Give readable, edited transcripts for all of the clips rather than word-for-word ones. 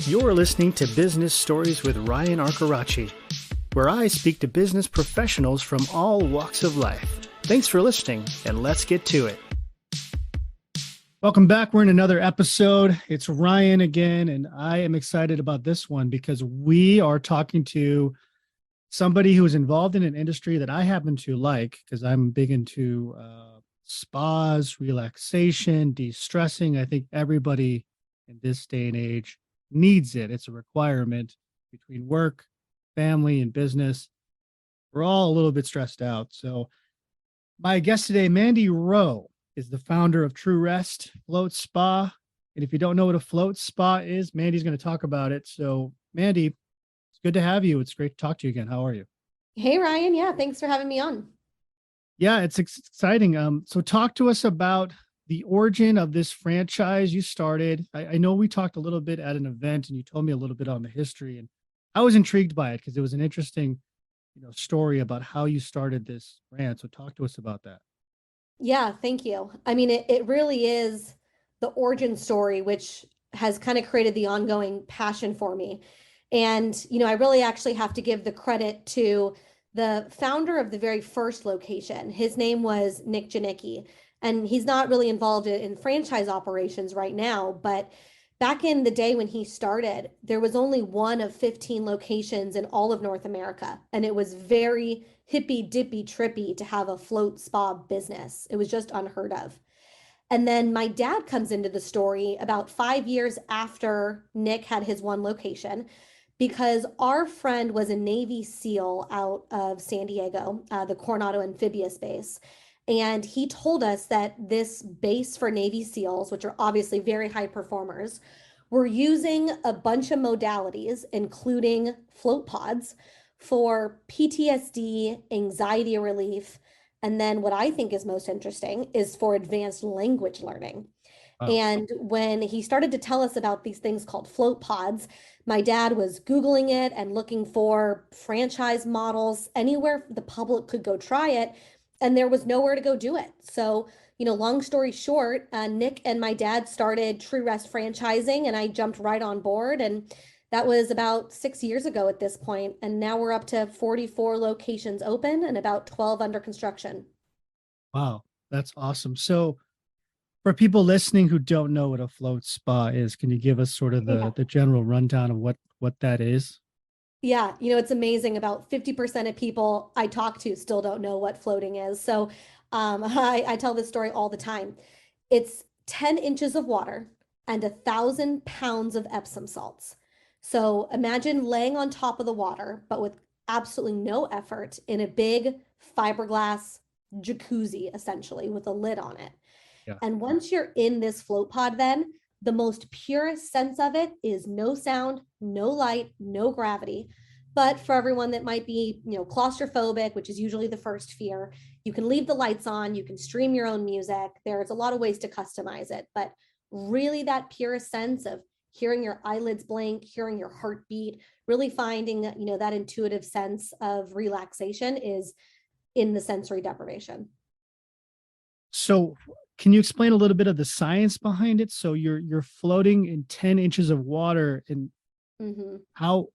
You're listening to Business Stories with Ryan Arcaracci, where I speak to business professionals from all walks of life. Thanks for listening, and let's get to it. Welcome back. We're in another episode. It's Ryan again, and I am excited about this one because we are talking to somebody who is involved in an industry that I happen to like because I'm big into spas, relaxation, de-stressing. I think everybody in this day and age needs it. It's a requirement between work, family, and business. We're all a little bit stressed out. So my guest today, Mandy Rowe, is the founder of True Rest Float Spa. And if you don't know what a float spa is, Mandy's going to talk about it. So Mandy, it's good to have you. It's great to talk to you again. How are you? Hey, Ryan. Yeah, thanks for having me on. Yeah, it's exciting. So talk to us about the origin of this franchise you started. I know we talked a little bit at an event and you told me a little bit on the history, and I was intrigued by it because it was an interesting, story about how you started this brand. So talk to us about that. Yeah, thank you. I mean, it really is the origin story, which has kind of created the ongoing passion for me. And, I really actually have to give the credit to the founder of the very first location. His name was Nick Janicki, and he's not really involved in franchise operations right now, but back in the day when he started, there was only one of 15 locations in all of North America. And it was very hippy dippy trippy to have a float spa business. It was just unheard of. And then my dad comes into the story about 5 years after Nick had his one location, because our friend was a Navy SEAL out of San Diego, the Coronado Amphibious Base. And he told us that this base for Navy SEALs, which are obviously very high performers, were using a bunch of modalities, including float pods, for PTSD, anxiety relief, and then what I think is most interesting is for advanced language learning. Wow. And when he started to tell us about these things called float pods, my dad was Googling it and looking for franchise models anywhere the public could go try it. And there was nowhere to go do it. So, long story short, Nick and my dad started True Rest franchising, and I jumped right on board. And that was about 6 years ago at this point. And now we're up to 44 locations open and about 12 under construction. Wow, that's awesome. So for people listening who don't know what a float spa is, can you give us sort of the general rundown of what that is? Yeah, it's amazing. About 50% of people I talk to still don't know what floating is. So I tell this story all the time. It's 10 inches of water and 1,000 pounds of Epsom salts. So imagine laying on top of the water, but with absolutely no effort in a big fiberglass jacuzzi, essentially, with a lid on it. Yeah. And once you're in this float pod, then the most purest sense of it is no sound, no light, no gravity. But for everyone that might be, claustrophobic, which is usually the first fear, you can leave the lights on, you can stream your own music. There's a lot of ways to customize it, but really that purest sense of hearing your eyelids blink, hearing your heartbeat, really finding, that intuitive sense of relaxation is in the sensory deprivation. So can you explain a little bit of the science behind it? So you're floating in 10 inches of water, and how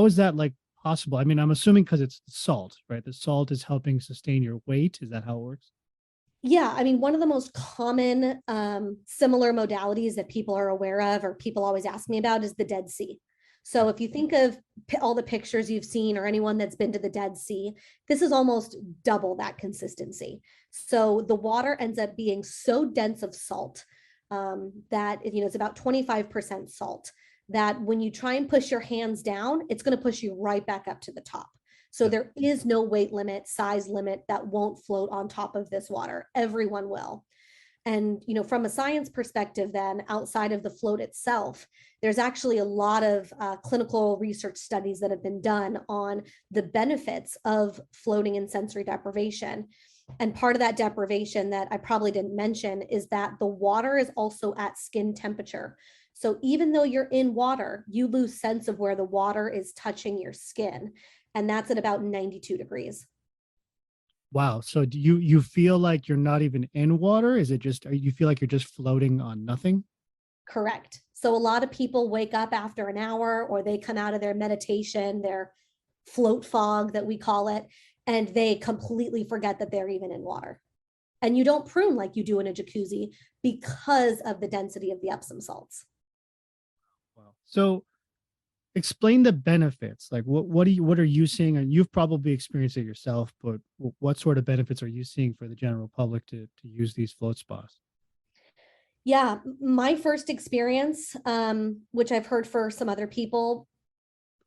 is that like possible? I mean, I'm assuming because it's salt, right? The salt is helping sustain your weight. Is that how it works? Yeah, I mean, one of the most common similar modalities that people are aware of or people always ask me about is the Dead Sea. So if you think of all the pictures you've seen or anyone that's been to the Dead Sea, this is almost double that consistency. So the water ends up being so dense of salt that, it's about 25% salt, that when you try and push your hands down, it's going to push you right back up to the top. So there is no weight limit, size limit that won't float on top of this water. Everyone will. And, from a science perspective, then outside of the float itself, there's actually a lot of clinical research studies that have been done on the benefits of floating in sensory deprivation. And part of that deprivation that I probably didn't mention is that the water is also at skin temperature. So even though you're in water, you lose sense of where the water is touching your skin. And that's at about 92 degrees. Wow. So do you feel like you're not even in water? Is it just, you feel like you're just floating on nothing? Correct. So a lot of people wake up after an hour, or they come out of their meditation, their float fog that we call it, and they completely forget that they're even in water. And you don't prune like you do in a jacuzzi because of the density of the Epsom salts. Wow. So explain the benefits. Like what are you seeing? And you've probably experienced it yourself, but what sort of benefits are you seeing for the general public to use these float spas? Yeah, my first experience, which I've heard for some other people,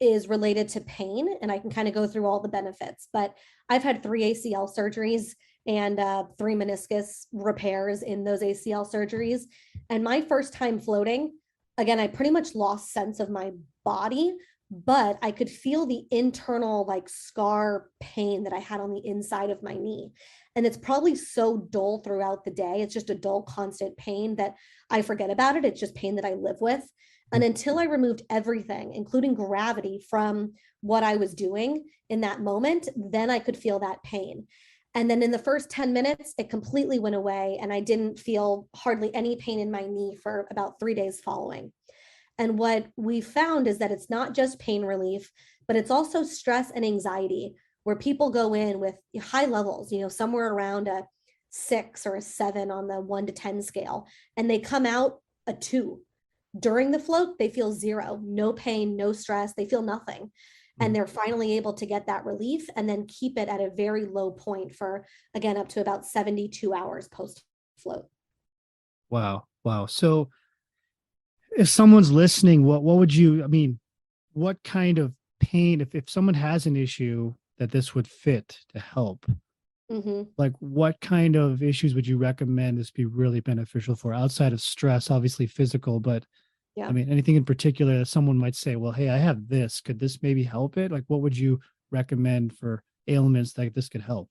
is related to pain, and I can kind of go through all the benefits. But I've had 3 ACL surgeries and 3 meniscus repairs in those ACL surgeries. And my first time floating, again, I pretty much lost sense of my body, but I could feel the internal like scar pain that I had on the inside of my knee. And it's probably so dull throughout the day. It's just a dull, constant pain that I forget about it. It's just pain that I live with. And until I removed everything, including gravity, from what I was doing in that moment, then I could feel that pain. And then in the first 10 minutes, it completely went away. And I didn't feel hardly any pain in my knee for about 3 days following. And what we found is that it's not just pain relief, but it's also stress and anxiety, where people go in with high levels, somewhere around a 6 or a 7 on the 1 to 10 scale, and they come out a 2. During the float, they feel 0, no pain, no stress, they feel nothing. And they're finally able to get that relief and then keep it at a very low point for, again, up to about 72 hours post float. Wow. Wow. So if someone's listening, what would you, I mean, what kind of pain, if someone has an issue that this would fit to help, like what kind of issues would you recommend this be really beneficial for, outside of stress, obviously physical, but Yeah. I mean, anything in particular that someone might say, well, hey, I have this, could this maybe help it? Like, what would you recommend for ailments that this could help?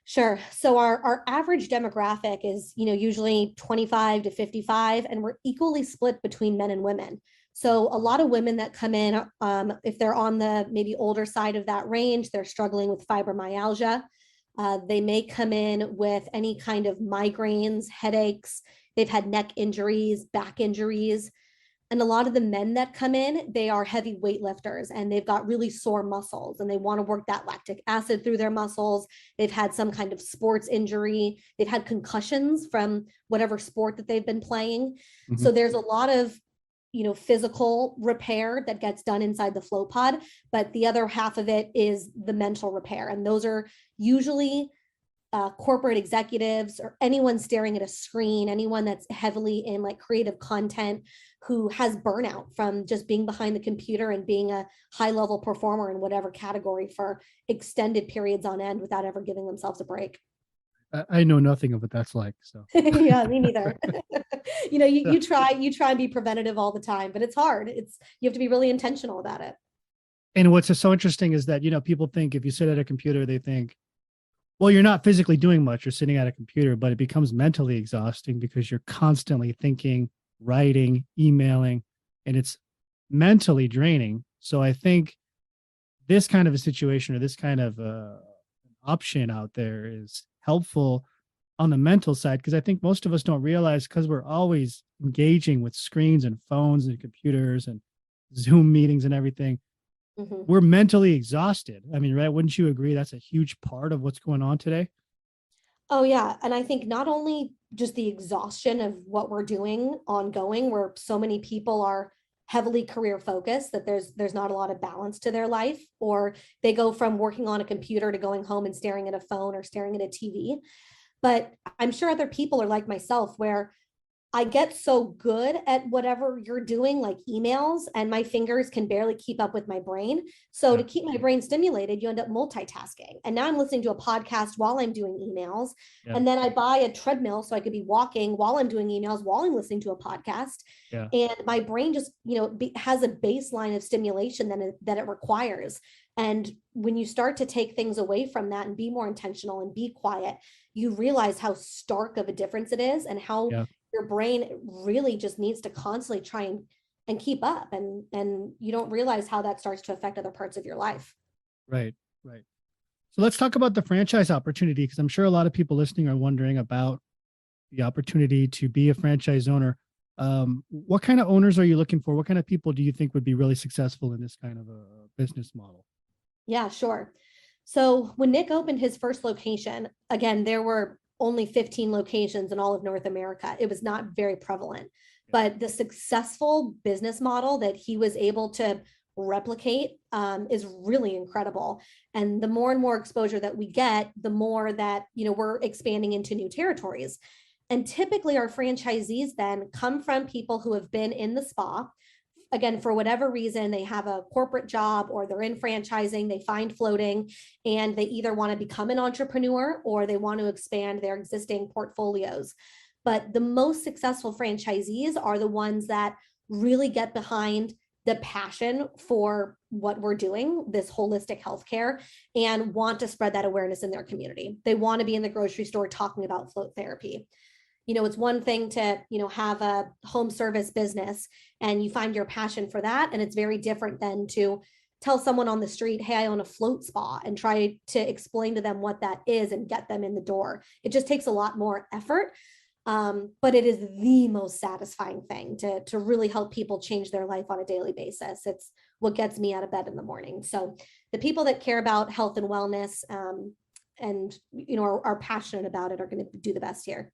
Sure. So our average demographic is, usually 25 to 55, and we're equally split between men and women. So a lot of women that come in, if they're on the maybe older side of that range, they're struggling with fibromyalgia. They may come in with any kind of migraines, headaches. They've had neck injuries, back injuries. And a lot of the men that come in, they are heavy weightlifters, and they've got really sore muscles, and they want to work that lactic acid through their muscles. They've had some kind of sports injury. They've had concussions from whatever sport that they've been playing. Mm-hmm. So there's a lot of, physical repair that gets done inside the float pod, but the other half of it is the mental repair. And those are usually corporate executives or anyone staring at a screen, anyone that's heavily in like creative content, who has burnout from just being behind the computer and being a high level performer in whatever category for extended periods on end without ever giving themselves a break. I know nothing of what that's like. So yeah, me neither. You try and be preventative all the time, but it's hard. You have to be really intentional about it. And what's so interesting is that, people think if you sit at a computer, they think, well, you're not physically doing much, you're sitting at a computer, but it becomes mentally exhausting because you're constantly thinking, writing, emailing, and it's mentally draining. So I think this kind of a situation, or this kind of option out there, is helpful on the mental side, because I think most of us don't realize, because we're always engaging with screens and phones and computers and Zoom meetings and everything, we're mentally exhausted. I mean, right? Wouldn't you agree that's a huge part of what's going on today? Oh yeah. And I think not only just the exhaustion of what we're doing ongoing, where so many people are heavily career focused, that there's not a lot of balance to their life, or they go from working on a computer to going home and staring at a phone or staring at a TV. But I'm sure other people are like myself, where I get so good at whatever you're doing, like emails, and my fingers can barely keep up with my brain. So to keep my brain stimulated, you end up multitasking. And now I'm listening to a podcast while I'm doing emails. Yeah. And then I buy a treadmill so I could be walking while I'm doing emails, while I'm listening to a podcast. Yeah. And my brain just, has a baseline of stimulation that it requires. And when you start to take things away from that and be more intentional and be quiet, you realize how stark of a difference it is, and how your brain really just needs to constantly try and keep up, and you don't realize how that starts to affect other parts of your life. Right. So let's talk about the franchise opportunity, because I'm sure a lot of people listening are wondering about the opportunity to be a franchise owner. What kind of owners are you looking for? What kind of people do you think would be really successful in this kind of a business model? Yeah, sure. So when Nick opened his first location, again, there were only 15 locations in all of North America. It was not very prevalent, but the successful business model that he was able to replicate is really incredible. And the more and more exposure that we get, the more that, we're expanding into new territories. And typically our franchisees then come from people who have been in the spa. Again, for whatever reason, they have a corporate job or they're in franchising, they find floating, and they either want to become an entrepreneur or they want to expand their existing portfolios. But the most successful franchisees are the ones that really get behind the passion for what we're doing, this holistic healthcare, and want to spread that awareness in their community. They want to be in the grocery store talking about float therapy. It's one thing to, have a home service business and you find your passion for that. And it's very different than to tell someone on the street, hey, I own a float spa, and try to explain to them what that is and get them in the door. It just takes a lot more effort. But it is the most satisfying thing to really help people change their life on a daily basis. It's what gets me out of bed in the morning. So the people that care about health and wellness, and, are passionate about it are going to do the best here.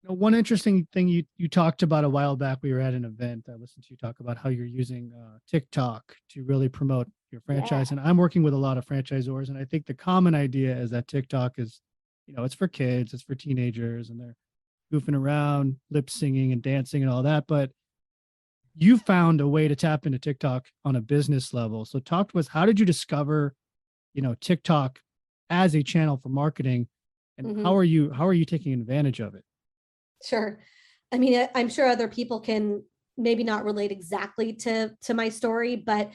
One interesting thing you talked about a while back, we were at an event. I listened to you talk about how you're using TikTok to really promote your franchise. And I'm working with a lot of franchisors. And I think the common idea is that TikTok is, it's for kids, it's for teenagers, and they're goofing around, lip singing and dancing and all that. But you found a way to tap into TikTok on a business level. So talk to us, how did you discover, TikTok as a channel for marketing, and how are you taking advantage of it? Sure. I mean, I'm sure other people can maybe not relate exactly to my story, but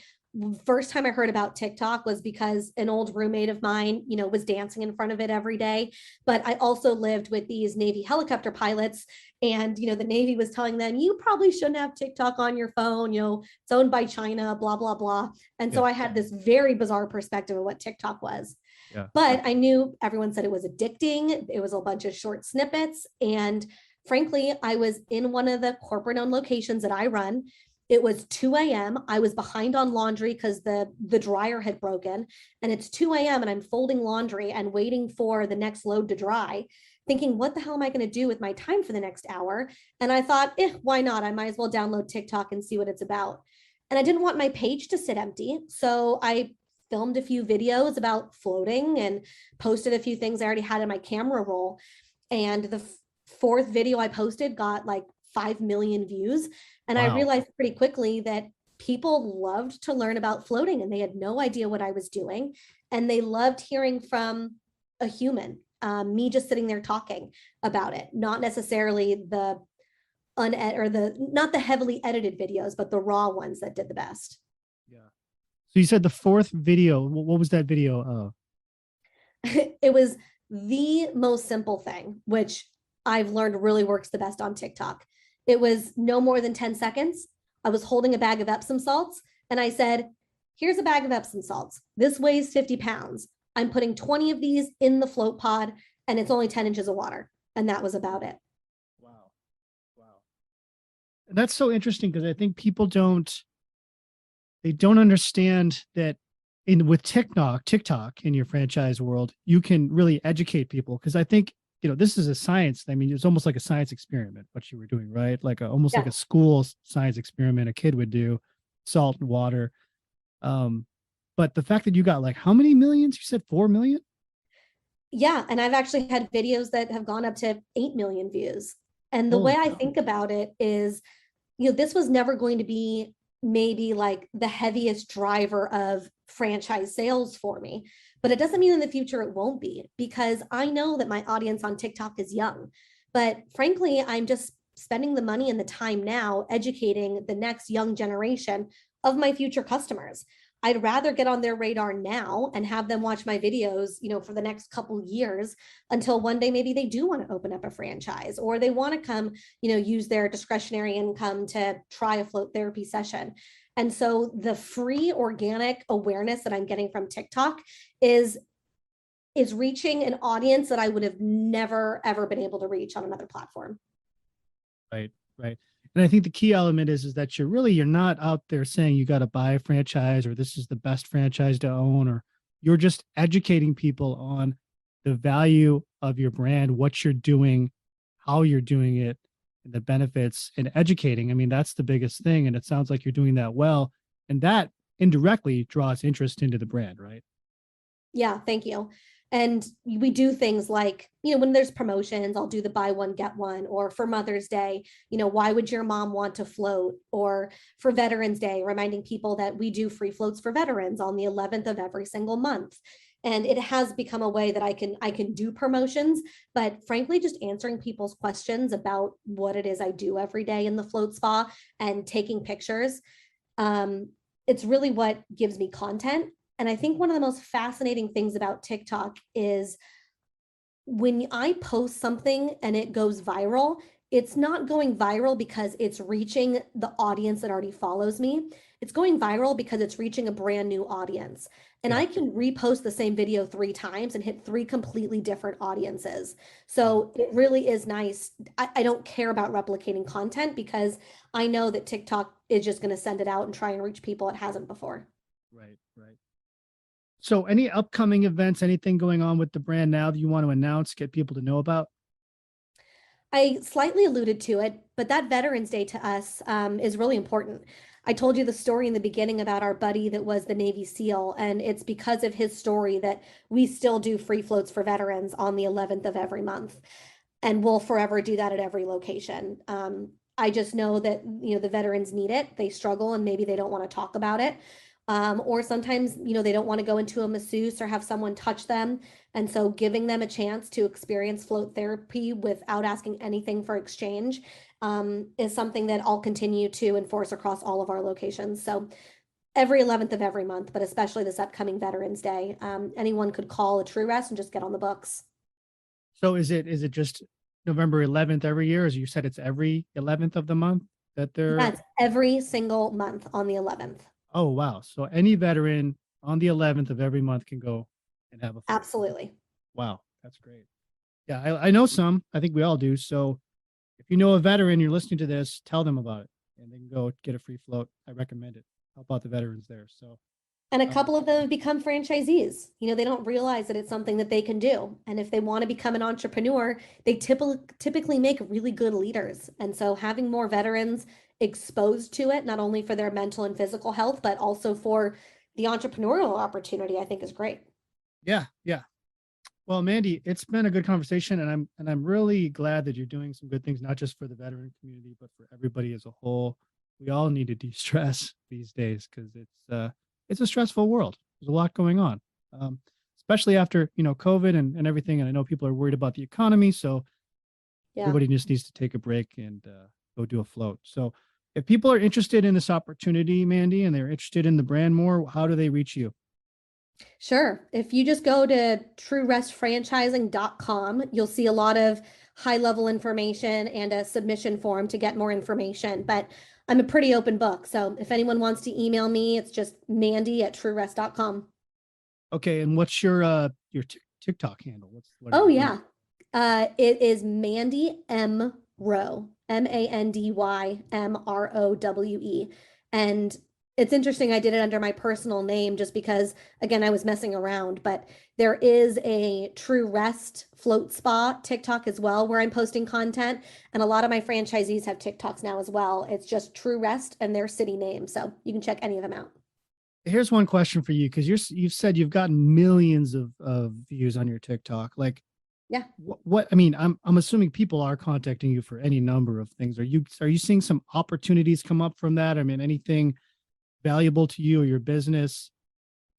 first time I heard about TikTok was because an old roommate of mine, was dancing in front of it every day. But I also lived with these Navy helicopter pilots, and, the Navy was telling them, you probably shouldn't have TikTok on your phone, it's owned by China, blah, blah, blah. And so I had this very bizarre perspective of what TikTok was. Yeah. But I knew everyone said it was addicting. It was a bunch of short snippets. And frankly, I was in one of the corporate owned locations that I run. It was 2 a.m. I was behind on laundry because the dryer had broken, and it's 2 a.m. and I'm folding laundry and waiting for the next load to dry, thinking, what the hell am I going to do with my time for the next hour? And I thought, why not? I might as well download TikTok and see what it's about. And I didn't want my page to sit empty. So I filmed a few videos about floating and posted a few things I already had in my camera roll. And the fourth video I posted got like 5 million views. And wow. I realized pretty quickly that people loved to learn about floating, and they had no idea what I was doing. And they loved hearing from a human, me just sitting there talking about it, not necessarily the not the heavily edited videos, but the raw ones that did the best. Yeah. So you said the fourth video, what was that video of? It was the most simple thing, which I've learned really works the best on TikTok. It was no more than 10 seconds. I was holding a bag of Epsom salts and I said, here's a bag of Epsom salts. This weighs 50 pounds. I'm putting 20 of these in the float pod and it's only 10 inches of water. And that was about it. Wow. Wow. And that's so interesting because I think people don't understand that with TikTok in your franchise world, you can really educate people. Because I think, this is a science. I mean, it's almost like a science experiment, what you were doing, right? Like almost like a school science experiment a kid would do, salt and water. But the fact that you got like how many millions? You said 4 million? Yeah. And I've actually had videos that have gone up to 8 million views. And the way I think about it is, this was never going to be maybe like the heaviest driver of franchise sales for me, but it doesn't mean in the future it won't be, because I know that my audience on TikTok is young, but frankly, I'm just spending the money and the time now educating the next young generation of my future customers. I'd rather get on their radar now and have them watch my videos, for the next couple years until one day maybe they do want to open up a franchise, or they want to come, use their discretionary income to try a float therapy session. And so the free organic awareness that I'm getting from TikTok is reaching an audience that I would have never, ever been able to reach on another platform. Right, right. And I think the key element is that you're not out there saying you got to buy a franchise or this is the best franchise to own, or you're just educating people on the value of your brand, what you're doing, how you're doing it, and the benefits, and educating. I mean, that's the biggest thing. And it sounds like you're doing that well. And that indirectly draws interest into the brand, right? Yeah, thank you. And we do things like, when there's promotions, I'll do the buy one, get one, or for Mother's Day, why would your mom want to float? Or for Veterans Day, reminding people that we do free floats for veterans on the 11th of every single month. And it has become a way that I can do promotions, but frankly, just answering people's questions about what it is I do every day in the float spa and taking pictures. Um, it's really what gives me content. And I think one of the most fascinating things about TikTok is when I post something and it goes viral, it's not going viral because it's reaching the audience that already follows me. It's going viral because it's reaching a brand new audience. And Yeah. I can repost the same video 3 times and hit 3 completely different audiences. Wow. So it really is nice. I don't care about replicating content because I know that TikTok is just going to send it out and try and reach people it hasn't before. Right, right. So, any upcoming events, anything going on with the brand now that you want to announce, get people to know about? I slightly alluded to it, but that Veterans Day to us is really important. I told you the story in the beginning about our buddy that was the Navy SEAL, and it's because of his story that we still do free floats for veterans on the 11th of every month. And we'll forever do that at every location. I just know that, the veterans need it. They struggle and maybe they don't want to talk about it. Or sometimes, they don't want to go into a masseuse or have someone touch them. And so giving them a chance to experience float therapy without asking anything for exchange is something that I'll continue to enforce across all of our locations. So every 11th of every month, but especially this upcoming Veterans Day, anyone could call a True Rest and just get on the books. So, is it just November 11th every year? As you said, it's every 11th of the month that Yeah, they're. it's every single month on the 11th. Oh, wow. So, any veteran on the 11th of every month can go and have a float. Absolutely. Wow, that's great. Yeah, I know some. I think we all do. So, if you know a veteran, you're listening to this, tell them about it, and they can go get a free float. I recommend it. Help out the veterans there. So, And a um, couple of them have become franchisees. They don't realize that it's something that they can do. And if they want to become an entrepreneur, they typically make really good leaders. And so having more veterans exposed to it, not only for their mental and physical health, but also for the entrepreneurial opportunity, I think is great. yeah, yeah. Well, Mandy, it's been a good conversation, and I'm really glad that you're doing some good things, not just for the veteran community, but for everybody as a whole. We all need to de-stress these days because it's a stressful world. There's a lot going on, especially after COVID and everything. And I know people are worried about the economy, so Yeah. everybody just needs to take a break and go do a float. So, if people are interested in this opportunity, Mandy, and they're interested in the brand more, how do they reach you? Sure. If you just go to truerestfranchising.com, you'll see a lot of high level information and a submission form to get more information. But I'm a pretty open book. So if anyone wants to email me, it's just mandy@truerest.com. Okay, and what's your TikTok handle? What are Oh, you doing? yeah. It is Mandy M. Rowe, MandyMrowe. And it's interesting, I did it under my personal name just because, again, I was messing around, but there is a True Rest float spa TikTok as well where I'm posting content. And a lot of my franchisees have TikToks now as well. It's just True Rest and their city name. So you can check any of them out. Here's one question for you because you've said you've gotten millions of views on your TikTok. Like, Yeah. what I mean, I'm assuming people are contacting you for any number of things. Are you seeing some opportunities come up from that? I mean, anything valuable to you or your business?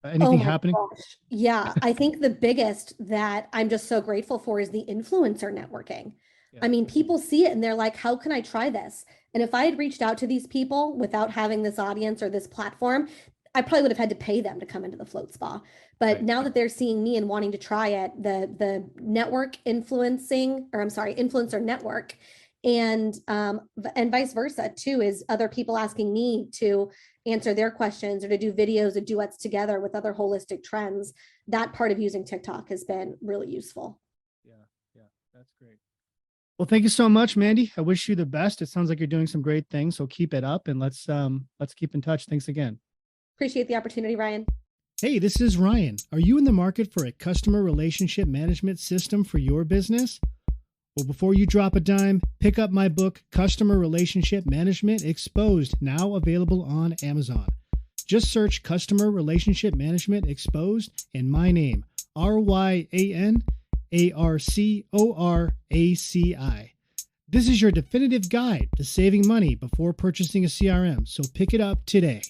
Oh Anything my happening? gosh. Yeah, I think the biggest that I'm just so grateful for is the influencer networking. Yeah, I mean, people see it and they're like, how can I try this? And if I had reached out to these people without having this audience or this platform, I probably would have had to pay them to come into the float spa. But right. now that they're seeing me and wanting to try it, the network influencing, or I'm sorry, influencer network, and vice versa too, is other people asking me to answer their questions or to do videos or duets together with other holistic trends. That part of using TikTok has been really useful. Yeah, yeah, that's great. Well, thank you so much, Mandy. I wish you the best. It sounds like you're doing some great things, so keep it up and let's keep in touch. Thanks again. Appreciate the opportunity, Ryan. Hey, this is Ryan. Are you in the market for a customer relationship management system for your business? Well, before you drop a dime, pick up my book, Customer Relationship Management Exposed, now available on Amazon. Just search Customer Relationship Management Exposed and my name, RyanArcoraci. This is your definitive guide to saving money before purchasing a CRM, so pick it up today.